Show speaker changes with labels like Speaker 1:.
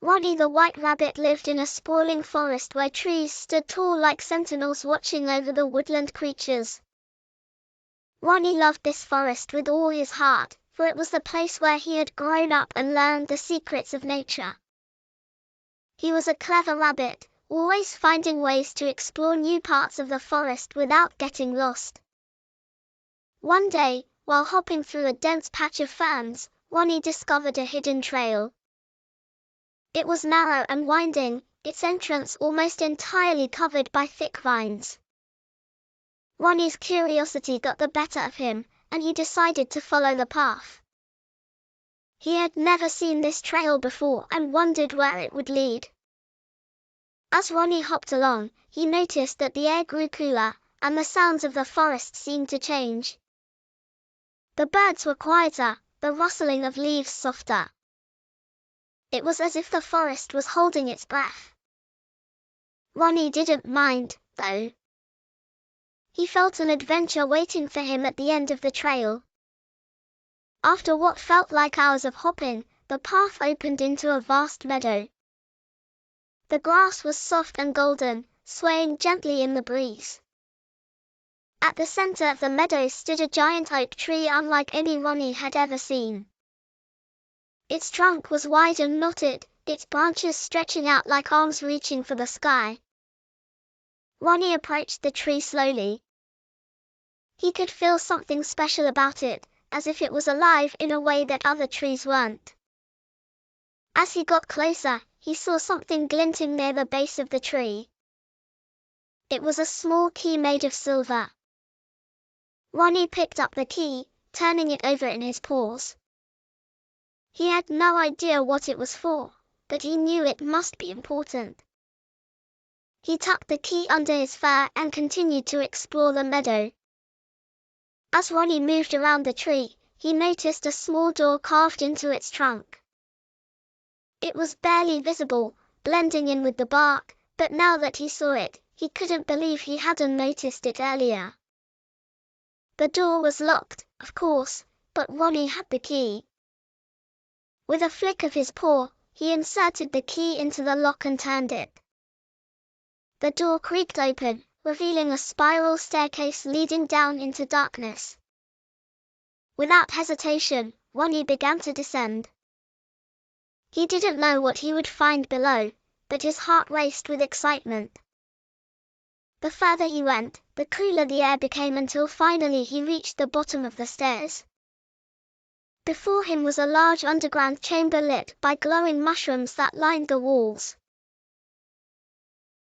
Speaker 1: Roni the white rabbit lived in a sprawling forest where trees stood tall like sentinels watching over the woodland creatures. Roni loved this forest with all his heart, for it was the place where he had grown up and learned the secrets of nature. He was a clever rabbit, always finding ways to explore new parts of the forest without getting lost. One day, while hopping through a dense patch of ferns, Roni discovered a hidden trail. It was narrow and winding, its entrance almost entirely covered by thick vines. Roni's curiosity got the better of him, and he decided to follow the path. He had never seen this trail before and wondered where it would lead. As Roni hopped along, he noticed that the air grew cooler, and the sounds of the forest seemed to change. The birds were quieter, the rustling of leaves softer. It was as if the forest was holding its breath. Roni didn't mind, though. He felt an adventure waiting for him at the end of the trail. After what felt like hours of hopping, the path opened into a vast meadow. The grass was soft and golden, swaying gently in the breeze. At the center of the meadow stood a giant oak tree unlike any Roni had ever seen. Its trunk was wide and knotted, its branches stretching out like arms reaching for the sky. Roni approached the tree slowly. He could feel something special about it, as if it was alive in a way that other trees weren't. As he got closer, he saw something glinting near the base of the tree. It was a small key made of silver. Roni picked up the key, turning it over in his paws. He had no idea what it was for, but he knew it must be important. He tucked the key under his fur and continued to explore the meadow. As Roni moved around the tree, he noticed a small door carved into its trunk. It was barely visible, blending in with the bark, but now that he saw it, he couldn't believe he hadn't noticed it earlier. The door was locked, of course, but Roni had the key. With a flick of his paw, he inserted the key into the lock and turned it. The door creaked open, revealing a spiral staircase leading down into darkness. Without hesitation, Roni began to descend. He didn't know what he would find below, but his heart raced with excitement. The further he went, the cooler the air became until finally he reached the bottom of the stairs. Before him was a large underground chamber lit by glowing mushrooms that lined the walls.